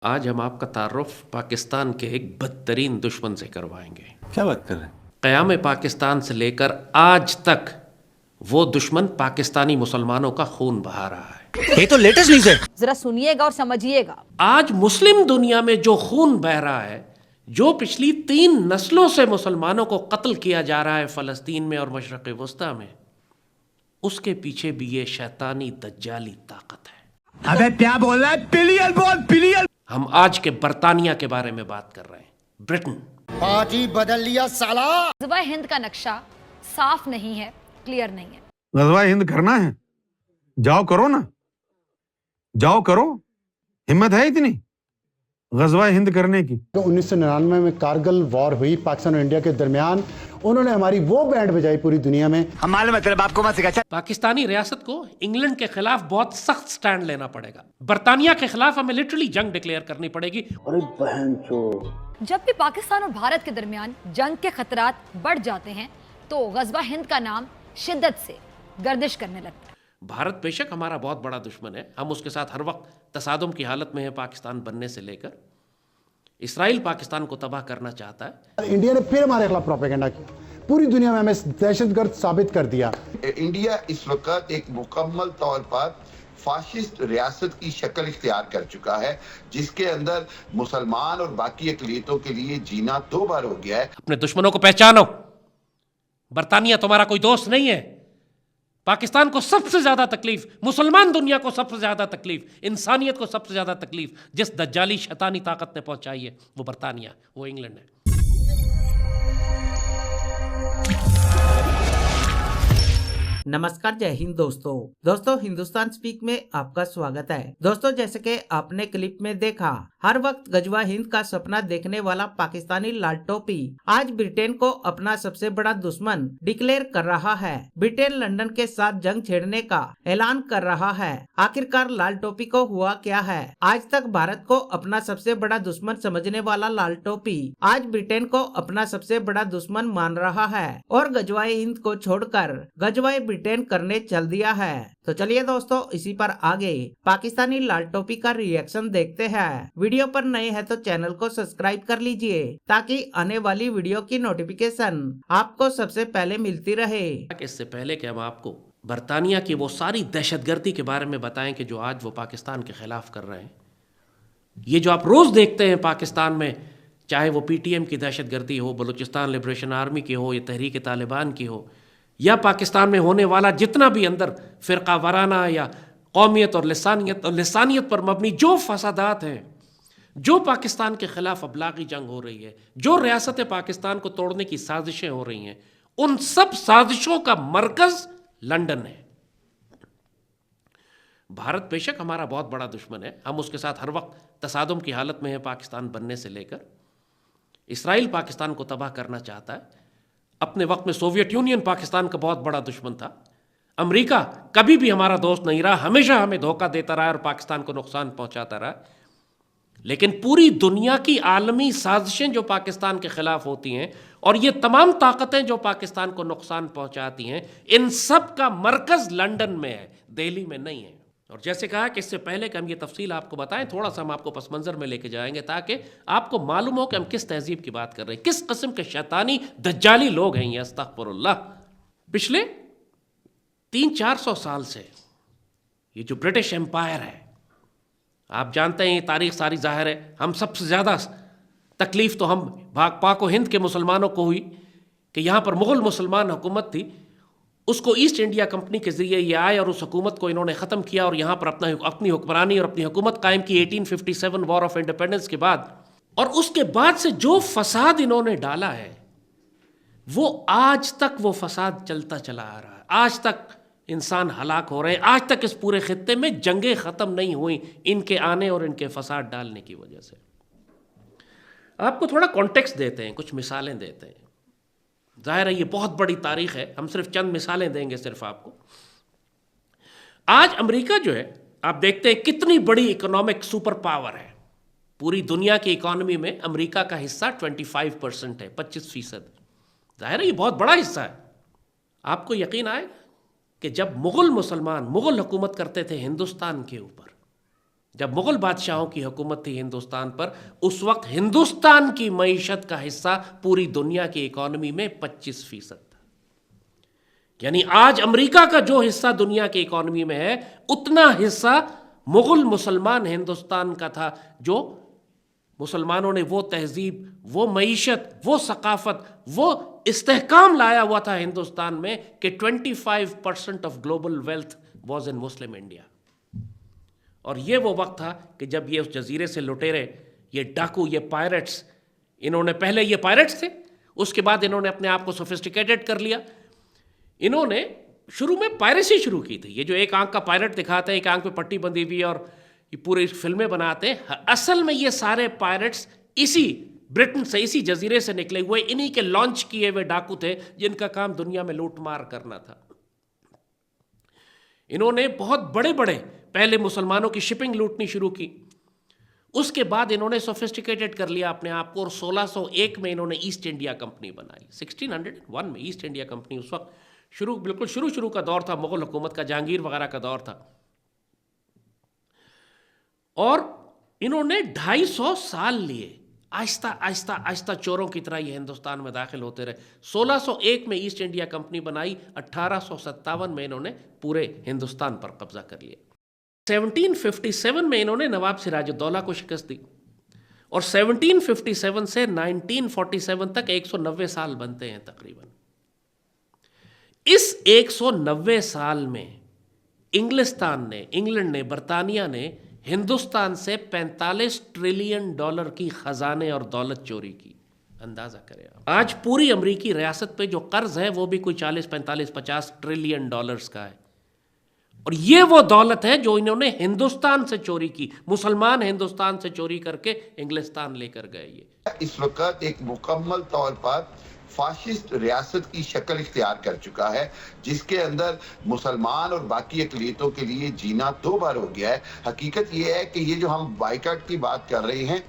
آج ہم آپ کا تعارف پاکستان کے ایک بدترین دشمن سے کروائیں گے۔ کیا بات کر رہے ہیں؟ قیام پاکستان سے لے کر آج تک وہ دشمن پاکستانی مسلمانوں کا خون بہا رہا ہے۔ یہ تو لیٹسٹ نیوز ہے، ذرا سنیے گا اور سمجھیے گا۔ آج مسلم دنیا میں جو خون بہ رہا ہے، جو پچھلی 3 نسلوں سے مسلمانوں کو قتل کیا جا رہا ہے فلسطین میں اور مشرق وسطیٰ میں، اس کے پیچھے بھی یہ شیطانی دجالی طاقت ہے۔ ابے کیا بول رہا ہے؟ پلین بول، پلین۔ ہم آج کے برطانیہ کے بارے میں بات کر رہے ہیں، برٹن۔ پارٹی بدل لیا سالا۔ غزوہ ہند کا نقشہ صاف نہیں ہے، کلیئر نہیں ہے۔ غزوہ ہند کرنا ہے، جاؤ کرو نا، جاؤ کرو، ہمت ہے اتنی غزوہ ہند کرنے کی؟ 1999 میں کارگل وار ہوئی پاکستان اور انڈیا کے درمیان، انہوں نے ہماری وہ بینڈ بجائی پوری دنیا میں۔ ہم معلوم ہے تیرے باپ کو مت سکھا۔ پاکستانی ریاست کو انگلینڈ کے خلاف بہت سخت سٹینڈ لینا پڑے گا۔ برطانیہ کے خلاف ہمیں لٹرلی جنگ ڈکلیئر کرنی پڑے گی۔ جب بھی پاکستان اور بھارت کے درمیان جنگ کے خطرات بڑھ جاتے ہیں تو غزوہ ہند کا نام شدت سے گردش کرنے لگتا ہے۔ بھارت بے شک ہمارا بہت بڑا دشمن ہے، ہم اس کے ساتھ ہر وقت تصادم کی حالت میں ہیں۔ پاکستان بننے سے لے کر اسرائیل پاکستان کو تباہ کرنا چاہتا ہے۔ انڈیا نے پھر ہمارے خلاف پروپیگنڈا کیا، پوری دنیا میں ہمیں دہشت گرد ثابت کر دیا۔ انڈیا اس وقت ایک مکمل طور پر فاشسٹ ریاست کی شکل اختیار کر چکا ہے، جس کے اندر مسلمان اور باقی اقلیتوں کے لیے جینا 2 بار ہو گیا ہے۔ اپنے دشمنوں کو پہچانو۔ برطانیہ تمہارا کوئی دوست نہیں ہے۔ پاکستان کو سب سے زیادہ تکلیف، مسلمان دنیا کو سب سے زیادہ تکلیف، انسانیت کو سب سے زیادہ تکلیف جس دجالی شیطانی طاقت نے پہنچائی ہے، وہ برطانیہ، وہ انگلینڈ ہے۔ نمسکار، جے ہند دوستو ہندوستان سپیک میں آپ کا سواگت ہے۔ دوستو جیسے کہ آپ نے کلپ میں دیکھا، ہر وقت غزوہ ہند کا سپنا دیکھنے والا پاکستانی لال ٹوپی آج برٹن کو اپنا سب سے بڑا دشمن ڈکلیئر کر رہا ہے۔ برٹن لندن کے ساتھ جنگ چھیڑنے کا اعلان کر رہا ہے۔ آخرکار لال ٹوپی کو ہوا کیا ہے؟ آج تک بھارت کو اپنا سب سے بڑا دشمن سمجھنے والا لال ٹوپی آج برٹن کو اپنا سب سے بڑا دشمن مان رہا ہے اور غزوہ ہند کو چھوڑ کر غزوہ برٹن کرنے چل دیا ہے۔ تو چلیے دوستو اسی پر آگے پاکستانی لال ٹوپی کا ری ایکشن دیکھتے ہیں۔ ویڈیو پر نئے ہیں تو چینل کو سبسکرائب کر لیجئے تاکہ آنے والی ویڈیو کی نوٹیفیکیشن آپ کو سب سے پہلے ملتی رہے۔ اس سے پہلے کہ ہم آپ کو برطانیہ کی وہ ساری دہشت گردی کے بارے میں بتائیں کہ جو آج وہ پاکستان کے خلاف کر رہے ہیں، یہ جو آپ روز دیکھتے ہیں پاکستان میں، چاہے وہ پی ٹی ایم کی دہشت گردی ہو، بلوچستان لبریشن آرمی کی ہو، یا تحریک طالبان کی ہو، یا پاکستان میں ہونے والا جتنا بھی اندر فرقہ وارانہ یا قومیت اور لسانیت پر مبنی جو فسادات ہیں، جو پاکستان کے خلاف ابلاغی جنگ ہو رہی ہے، جو ریاست پاکستان کو توڑنے کی سازشیں ہو رہی ہیں، ان سب سازشوں کا مرکز لندن ہے۔ بھارت بے شک ہمارا بہت بڑا دشمن ہے، ہم اس کے ساتھ ہر وقت تصادم کی حالت میں ہیں۔ پاکستان بننے سے لے کر اسرائیل پاکستان کو تباہ کرنا چاہتا ہے۔ اپنے وقت میں سوویت یونین پاکستان کا بہت بڑا دشمن تھا۔ امریکہ کبھی بھی ہمارا دوست نہیں رہا، ہمیشہ ہمیں دھوکہ دیتا رہا اور پاکستان کو نقصان پہنچاتا رہا۔ لیکن پوری دنیا کی عالمی سازشیں جو پاکستان کے خلاف ہوتی ہیں اور یہ تمام طاقتیں جو پاکستان کو نقصان پہنچاتی ہیں، ان سب کا مرکز لندن میں ہے، دہلی میں نہیں ہے۔ اور جیسے کہا کہ اس سے پہلے کہ ہم یہ تفصیل آپ کو بتائیں، تھوڑا سا ہم آپ کو پس منظر میں لے کے جائیں گے تاکہ آپ کو معلوم ہو کہ ہم کس تہذیب کی بات کر رہے ہیں، کس قسم کے شیطانی دجالی لوگ ہیں یہ، استغفر اللہ۔ پچھلے 300-400 سال سے یہ جو برٹش امپائر ہے، آپ جانتے ہیں یہ تاریخ ساری ظاہر ہے، ہم سب سے زیادہ تکلیف تو ہم پاک و ہند کے مسلمانوں کو ہوئی کہ یہاں پر مغل مسلمان حکومت تھی، اس کو ایسٹ انڈیا کمپنی کے ذریعے یہ آئے اور اس حکومت کو انہوں نے ختم کیا اور یہاں پر اپنی حکمرانی اور اپنی حکومت قائم کی 1857 وار آف انڈیپینڈنس کے بعد۔ اور اس کے بعد سے جو فساد انہوں نے ڈالا ہے، وہ آج تک وہ فساد چلتا چلا آ رہا ہے۔ آج تک انسان ہلاک ہو رہے ہیں، آج تک اس پورے خطے میں جنگیں ختم نہیں ہوئیں ان کے آنے اور ان کے فساد ڈالنے کی وجہ سے۔ آپ کو تھوڑا کانٹیکسٹ دیتے ہیں، کچھ مثالیں دیتے ہیں۔ ظاہر ہے یہ بہت بڑی تاریخ ہے، ہم صرف چند مثالیں دیں گے صرف آپ کو۔ آج امریکہ جو ہے، آپ دیکھتے ہیں کتنی بڑی اکنامک سپر پاور ہے۔ پوری دنیا کی اکانومی میں امریکہ کا حصہ 25% ہے، 25%۔ ظاہر ہے یہ بہت بڑا حصہ ہے۔ آپ کو یقین آئے کہ جب مغل حکومت کرتے تھے ہندوستان کے اوپر، جب مغل بادشاہوں کی حکومت تھی ہندوستان پر، اس وقت ہندوستان کی معیشت کا حصہ پوری دنیا کی اکانومی میں 25% تھا. یعنی آج امریکہ کا جو حصہ دنیا کی اکانومی میں ہے، اتنا حصہ مغل مسلمان ہندوستان کا تھا، جو مسلمانوں نے وہ تہذیب، وہ معیشت، وہ ثقافت، وہ استحکام لایا ہوا تھا ہندوستان میں کہ 25% of global wealth was in Muslim India. اور یہ وہ وقت تھا کہ جب یہ اس جزیرے سے لٹیرے، یہ ڈاکو، یہ پائرٹس، انہوں نے پہلے یہ پائرٹس تھے، اس کے بعد انہوں نے اپنے آپ کو سوفسٹیکیٹڈ کر لیا. انہوں نے شروع میں پائریسی شروع کی تھی. یہ جو ایک آنکھ کا پائرٹ دکھاتے ہیں، ایک آنکھ پہ پٹی بندھی ہوئی اور یہ پورے فلمیں بناتے ہیں، اصل میں یہ سارے پائرٹس اسی برٹن سے، اسی جزیرے سے نکلے ہوئے، انہی کے لانچ کیے ہوئے ڈاکو تھے جن کا کام دنیا میں لوٹ مار کرنا تھا. انہوں نے بہت بڑے بڑے پہلے مسلمانوں کی شپنگ لوٹنی شروع کی، اس کے بعد انہوں نے سوفسٹیکیٹڈ کر لیا اپنے آپ کو، اور 1601 میں انہوں نے ایسٹ انڈیا کمپنی بنائی. 1601 میں ایسٹ انڈیا کمپنی، اس وقت بالکل شروع کا دور تھا مغل حکومت کا، جہانگیر وغیرہ کا دور تھا. اور انہوں نے 250 سال لیے، آہستہ آہستہ آہستہ چوروں کی طرح یہ ہندوستان میں داخل ہوتے رہے. 1601 میں ایسٹ انڈیا کمپنی بنائی، 1857 میں انہوں نے پورے ہندوستان پر قبضہ کر لیا. 1757 میں انہوں نے نواب سراج الدولہ کو شکست دی، اور 1757 سے 1947 تک 190 سال بنتے ہیں تقریباً. اس 190 سال میں انگلستان نے، انگلینڈ نے، برطانیہ نے ہندوستان سے $45 ٹریلین کی خزانے اور دولت چوری کی. اندازہ کریں آپ، آج پوری امریکی ریاست پہ جو قرض ہے وہ بھی کوئی 40، 45، 50 ٹریلین کا ہے. اور یہ وہ دولت ہے جو انہوں نے ہندوستان سے چوری کی، مسلمان ہندوستان سے چوری کر کے انگلستان لے کر گئے. یہ اس وقت ایک مکمل طور پر فاشسٹ ریاست کی شکل اختیار کر چکا ہے، جس کے اندر مسلمان اور باقی اقلیتوں کے لیے جینا دو بار ہو گیا ہے. حقیقت یہ ہے کہ یہ جو ہم بائیکاٹ کی بات کر رہے ہیں،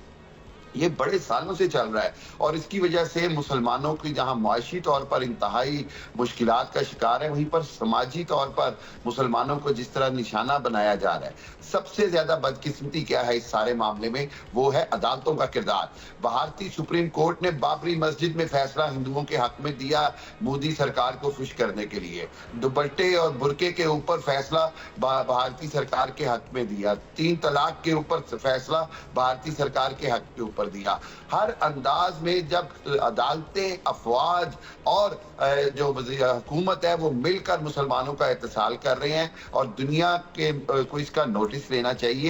یہ بڑے سالوں سے چل رہا ہے، اور اس کی وجہ سے مسلمانوں کی جہاں معاشی طور پر انتہائی مشکلات کا شکار ہے، وہیں پر سماجی طور پر مسلمانوں کو جس طرح نشانہ بنایا جا رہا ہے. سب سے زیادہ بدقسمتی کیا ہے اس سارے معاملے میں؟ وہ ہے عدالتوں کا کردار. بھارتی سپریم کورٹ نے بابری مسجد میں فیصلہ ہندوؤں کے حق میں دیا، مودی سرکار کو خوش کرنے کے لیے. دوپٹے اور برقعے کے اوپر فیصلہ بھارتی سرکار کے حق میں دیا. 3 طلاق کے اوپر فیصلہ بھارتی سرکار کے حق کے اوپر دیا. ہر انداز میں جب عدالتیں، افواج اور جو حکومت ہے وہ مل کر مسلمانوں کا اتصال کر رہے ہیں، اور دنیا کے کو اس کا نوٹس لینا چاہیے.